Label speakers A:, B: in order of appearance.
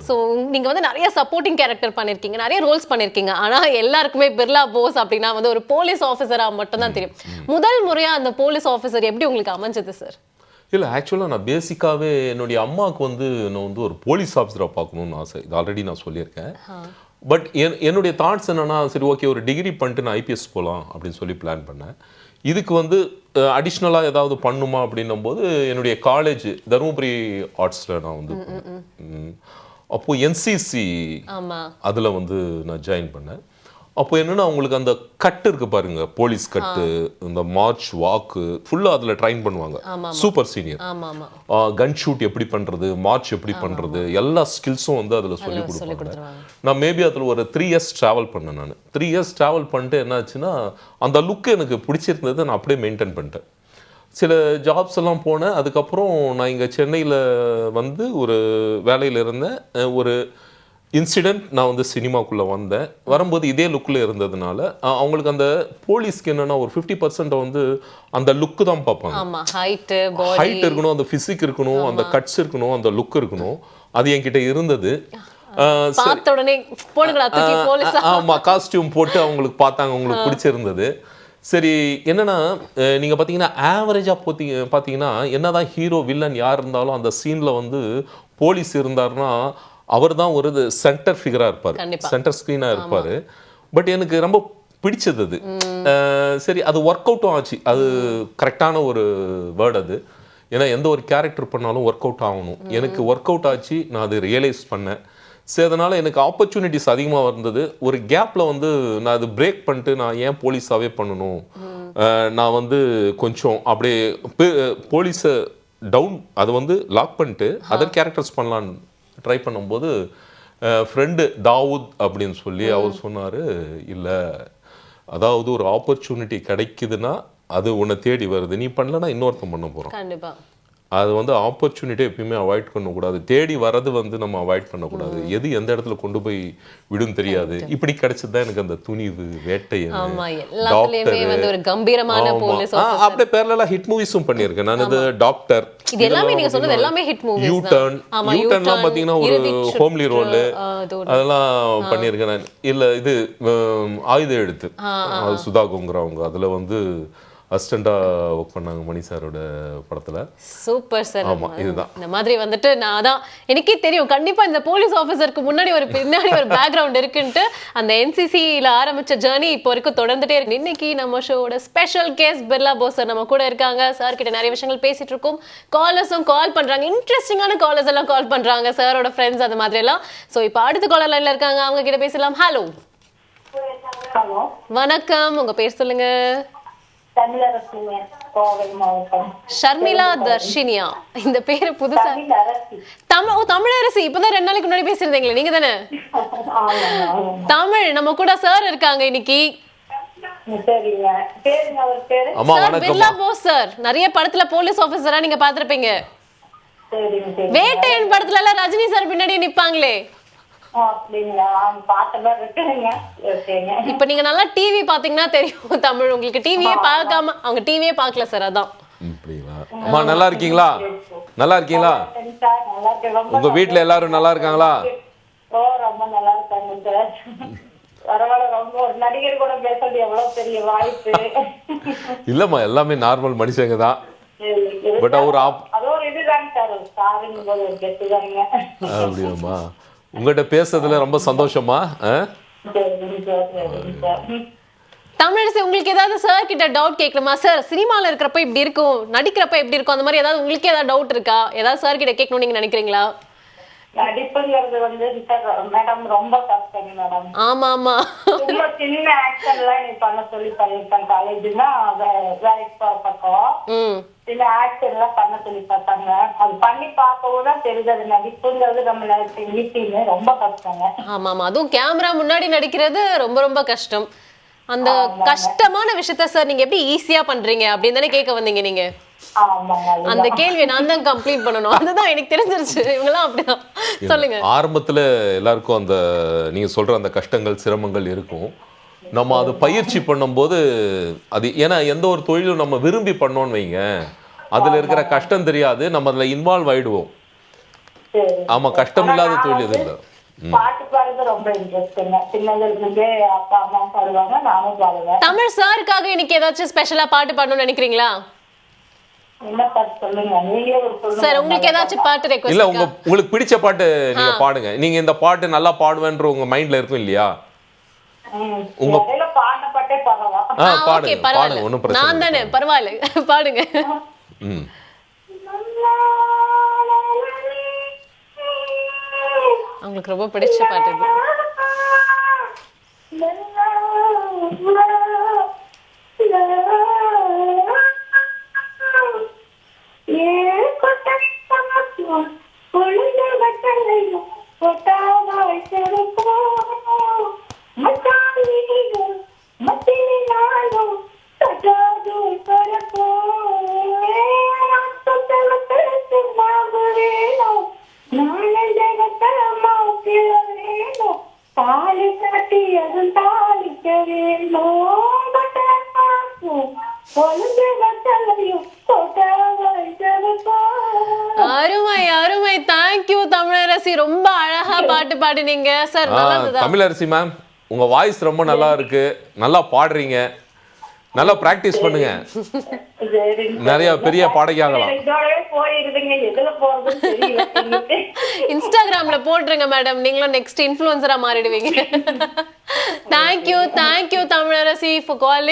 A: So நீங்க வந்து நிறைய சப்போர்ட்டிங் கேரக்டர் பண்ணிருக்கீங்க, நிறைய ரோல்ஸ் பண்ணிருக்கீங்க. ஆனா எல்லாருக்குமே பிர்லா போஸ் அப்படின்னா வந்து ஒரு போலீஸ் ஆஃபீஸரா மட்டும் தான் தெரியும். முதல் முறையா அந்த போலீஸ் ஆஃபீஸர் எப்படி உங்களுக்கு அமைஞ்சது சார்?
B: இல்லை, ஆக்சுவலாக நான் பேசிக்காகவே என்னுடைய அம்மாவுக்கு வந்து நான் வந்து ஒரு போலீஸ் ஆஃபீஸராக பார்க்கணுன்னு ஆசை. இது ஆல்ரெடி நான் சொல்லியிருக்கேன். பட் என்னுடைய தாட்ஸ் என்னென்னா, சரி ஓகே ஒரு டிகிரி பண்ணிட்டு நான் ஐபிஎஸ் போகலாம் அப்படின்னு சொல்லி பிளான் பண்ணேன். இதுக்கு வந்து அடிஷ்னலாக ஏதாவது பண்ணுமா அப்படின்னும் போது என்னுடைய காலேஜ் தருமபுரி ஆர்ட்ஸில் நான் வந்து அப்போது என்சிசி அதில் வந்து நான் ஜாயின் பண்ணேன். அப்போ என்னென்னா அவங்களுக்கு அந்த கட்டு இருக்கு பாருங்க, போலீஸ் கட்டு, இந்த மார்ச் வாக்கு ஃபுல்லாக அதில் ட்ரைன் பண்ணுவாங்க. சூப்பர் சீனியர் கன் ஷூட் எப்படி பண்ணுறது, மார்ச் எப்படி பண்ணுறது, எல்லா ஸ்கில்ஸும் வந்து அதில் சொல்லி கொடுப்பாங்க. நான் மேபி அதில் ஒரு 3 years ட்ராவல் பண்ணேன். நான் 3 years ட்ராவல் பண்ணிட்டு என்னாச்சுன்னா அந்த லுக்கு எனக்கு பிடிச்சிருந்தது, நான் அப்படியே மெயின்டைன் பண்ணிட்டேன். சில ஜாப்ஸ் எல்லாம் போனேன். அதுக்கப்புறம் நான் இங்கே சென்னையில் வந்து ஒரு வேலையில் இருந்தேன். ஒரு இன்சிடெண்ட், நான் வந்து சினிமாக்குள்ளே வந்தேன். வரும்போது இதே லுக்கில் இருந்ததுனால அவங்களுக்கு அந்த போலீஸ்க்கு என்னென்னா ஒரு 50% வந்து அந்த லுக்கு தான் பார்ப்பாங்க. ஹைட் இருக்கணும், அந்த ஃபிசிக் இருக்கணும், அந்த கட்ஸ் இருக்கணும், அந்த லுக் இருக்கணும். அது என்கிட்ட இருந்தது. ஆமாம், காஸ்டியூம் போட்டு அவங்களுக்கு பார்த்தாங்க, அவங்களுக்கு பிடிச்சிருந்தது. சரி, என்னென்னா நீங்கள் பார்த்தீங்கன்னா ஆவரேஜாக பார்த்தீங்கன்னா என்னதான் ஹீரோ வில்லன் யார் இருந்தாலும் அந்த சீனில் வந்து போலீஸ் இருந்தாருன்னா அவர் தான் ஒரு சென்டர் ஃபிகராக இருப்பார், சென்டர் ஸ்க்ரீனாக இருப்பார். பட் எனக்கு ரொம்ப பிடிச்சது அது. சரி, அது ஒர்க் அவுட்டும் ஆச்சு. அது கரெக்டான ஒரு வேர்டு அது. ஏன்னா எந்த ஒரு கேரக்டர் பண்ணாலும் ஒர்க் அவுட் ஆகணும். எனக்கு ஒர்க் அவுட் ஆச்சு, நான் அது ரியலைஸ் பண்ணேன். சரி, அதனால் எனக்கு ஆப்பர்ச்சுனிட்டிஸ் அதிகமாக இருந்தது. ஒரு கேப்பில் வந்து நான் அது பிரேக் பண்ணிட்டு நான் ஏன் போலீஸாகவே பண்ணணும், நான் வந்து கொஞ்சம் அப்படியே போலீஸை டவுன் அதை வந்து லாக் பண்ணிட்டு அதர் கேரக்டர்ஸ் பண்ணலான்னு ட்ரை பண்ணும்போது ஃப்ரெண்டு தாவூத் அப்படின்னு சொல்லி அவர் சொன்னார், இல்லை அதாவது ஒரு ஆப்பர்ச்சுனிட்டி கிடைக்குதுன்னா அது உன்னை தேடி வருது, நீ பண்ணலன்னா இன்னொருத்தன் பண்ண போகிறான்.
A: கண்டிப்பாக
B: அது வந்து ஆப்பர்ச்சுனிட்டி எப்பயுமே அவாய்ட் பண்ணக்கூடாது. தேடி வர்றது வந்து நம்ம அவாய்ட் பண்ணக்கூடாது. எது எந்த இடத்துல கொண்டு போய் விடும் தெரியாது. இப்படி கிடைச்சது தான் எனக்கு அந்த துணிவு, வேட்டையன், அப்படியே பேர்லாம் ஹிட் மூவிஸும் பண்ணியிருக்கேன் நான். இது டாக்டர், யூடர்ன்லாம் பார்த்தீங்கன்னா ஒரு ஹோம்லி ரோலு அதெல்லாம் பண்ணியிருக்கேன் நான். இல்லை, இது ஆயுத எழுத்து, சுதா கோங்கராவங்க அதில் வந்து அசிஸ்டண்டாக ஒர்க் பண்ணாங்க மணி சாரோட படத்தில்.
A: Super sir.
B: ஆமாம், இதுதான்
A: இந்த மாதிரி வந்துட்டு நான் அதான் எனக்கே தெரியும் கண்டிப்பாக இந்த போலீஸ் ஆஃபீஸருக்கு முன்னாடி ஒரு பின்னாடி ஒரு பேக்ரவுண்ட் இருக்குன்ட்டு. அந்த என்சிசியில் ஆரம்பித்த ஜேர்னி இப்போ வரைக்கும் தொடர்ந்துட்டே இருக்கு. இன்னைக்கு நம்ம ஷோவோட special guest Birla Bose sir நம்ம கூட இருக்காங்க. சார் கிட்ட நிறைய விஷயங்கள் பேசிட்டு இருக்கோம். காலர்ஸும் கால் பண்ணுறாங்க, இன்ட்ரெஸ்டிங்கான காலர்ஸ் எல்லாம் கால் பண்ணுறாங்க, சாரோட ஃப்ரெண்ட்ஸ் அந்த மாதிரி எல்லாம். ஸோ இப்போ அடுத்த காலர் லைனில் இருக்காங்க, அவங்க கிட்ட பேசலாம். ஹலோ, வணக்கம், உங்கள் பேர் சொல்லுங்க. ஷர்மிளா தர்ஷினியா, இந்த பேரு புதுசா. தமிழரசி, இப்பதான் 2 நாளைக்கு முன்னாடி பேசிருந்தீங்களே, நீங்க தானே? தமிழ், நம்ம கூட சார் இருக்காங்க இன்னைக்கு. பிர்லா போஸ் சார், நிறைய படத்துல போலீஸ் ஆபீசரா நீங்க பாத்திருப்பீங்க. வேட்டையன் படத்துல எல்லாம் ரஜினி சார் பின்னாடி நிப்பாங்களே. இப்ப நீங்க நல்லா டிவி பாத்தீங்கன்னா தெரியும் தமிழ். உங்களுக்கு டிவியே பார்க்காம அவங்க டிவியே பார்க்கல சார், அதான்.
B: அம்மா நல்லா இருக்கீங்களா? நல்லா இருக்கீங்களா? உங்க வீட்டுல எல்லாரும் நல்லா இருக்காங்களா?
C: ரொம்ப நல்லா இருக்காங்க சார். பரவாயில்ல, ரொம்ப ஒரு நடிகர் கூட பேசுறது எவ்வளவு பெரிய வாய்ப்பு.
B: இல்லம்மா, எல்லாமே நார்மல் மனுஷங்க தான். பட் அவர்
C: அது ஒரு இதுதாங்க சார், சாருங்க போது ஒரு கெத்துதாங்க.
B: அப்படியாம்மா, உங்ககிட்ட பேசுறதுல ரொம்ப சந்தோஷமா.
A: தமிழரசி, உங்களுக்கு ஏதாவது சார் கிட்ட டவுட் கேட்கணுமா? சார் சினிமால இருக்கிறப்ப இப்படி இருக்கும், நடிக்கிறப்ப எப்படி இருக்கும், அந்த மாதிரி ஏதாவது உங்களுக்கு ஏதாவது டவுட் இருக்கா? ஏதாவது சார் கிட்ட கேட்கணும்னு நீங்க நினைக்கிறீங்களா?
C: நடிப்புங்கிறது வந்து மேடம் ரொம்ப கஷ்டம் மேடம்.
A: ஆமா ஆமா,
C: ரொம்ப சின்ன ஆக்ஷன்லாம் நீ பண்ண சொல்லி பண்ணிருக்கேன். காலேஜ்னா வேலைக்கு போற பக்கம் சின்ன ஆக்ஷன் எல்லாம் பண்ண சொல்லி பார்த்தாங்க. அது பண்ணி பார்க்கவும் தான் தெரியுது அது நடிப்புங்கிறது நம்ம ஈட்டின்னு ரொம்ப கஷ்டங்க.
A: ஆமா ஆமா, அதுவும் கேமரா முன்னாடி நடிக்கிறது ரொம்ப ரொம்ப கஷ்டம். அந்த கஷ்டமான விஷயத்த சார் நீங்க எப்படி ஈஸியா பண்றீங்க அப்படின்னு தானே கேட்க வந்தீங்க நீங்க? அந்த கேள்வியை நான் தான் கம்ப்ளீட் பண்ணணும். அதுதான் எனக்கு தெரிஞ்சிருச்சு, இவங்கெல்லாம் அப்படிதான். சொல்லுங்க.
B: ஆரம்பத்துல எல்லாருக்கும் அந்த நீங்க சொல்ற அந்த கஷ்டங்கள் சிரமங்கள் இருக்கும். நம்ம அது பயிற்சி பண்ணும்போது அது, ஏன்னா எந்த ஒரு தொழிலும் நம்ம விரும்பி பண்ணோன்னு வைங்க, அதில் இருக்கிற கஷ்டம் தெரியாது, நம்ம அதில் இன்வால்வ் ஆகிடுவோம்.
C: சரி.
B: ஆமா, கஷ்டம் இல்லாத
C: ஆனா
B: தொழில்
C: நான்
B: எதுவும்
C: வந்து
B: இல்லை.
C: பாட்டு பாடுறது ரொம்ப இன்ட்ரெஸ்ட்டுங்க. சின்னதுல இருந்தே அப்பா அம்மா பாடுவாங்க, நானும் பாடுவேன்.
A: தமிழ் சாருக்காக இன்னைக்கு ஏதாச்சும் ஸ்பெஷலா பாட்டு பாடணும்னு நினைக்கிறீங்களா?
C: என்ன பாட்டு சொல்லுங்க, நீங்களே ஒரு
A: சார்
C: சொல்லுங்க.
A: உங்களுக்கு ஏதாச்சும் பாட்டு
B: இல்ல
A: ரெக்வெஸ்ட்
B: உங்களுக்கு பிடிச்ச பாட்டு நீங்க பாடுங்க. நீங்க இந்த பாட்டு நல்லா பாடுவேன்ற உங்க மைண்ட்ல இருக்கும் இல்லையா? உங்க
C: இடையில பாடின பாட்டே பாடலாம்.
A: ஓகே
B: பாடுங்க பாடுங்க,
A: பரவாயில்ல,
B: ஒன்றும் பிரச்சனை
A: நான் தானே,
B: இல்லை.
A: பரவாயில்ல பாடுங்க.
B: ம்.
A: உங்களுக்கு ரொம்ப பிடிச்ச பாட்டு இது.
C: தாலி காட்டி அதுவும் தாலிக்க வேணும், பொழுது வச்சலையும்
A: அருமை அருமை, தேங்க்யூ தமிழரசி, ரொம்ப அழகா பாட்டு பாடினீங்க சார். நல்லா இருந்ததா?
B: தமிழரசி மேம், உங்க வாய்ஸ் ரொம்ப நல்லா இருக்கு, நல்லா பாடுறீங்க, நல்லா பிராக்டிஸ் பண்ணுங்க, நிறைய பெரிய பாடகி ஆகலாம்.
A: இன்ஸ்டாகிராம்ல போட்டுருங்க மேடம், நீங்களும் நெக்ஸ்ட் இன்ஃப்ளூயன்சரா மாறிடுவீங்க. Thank you Tamilarasi for calling.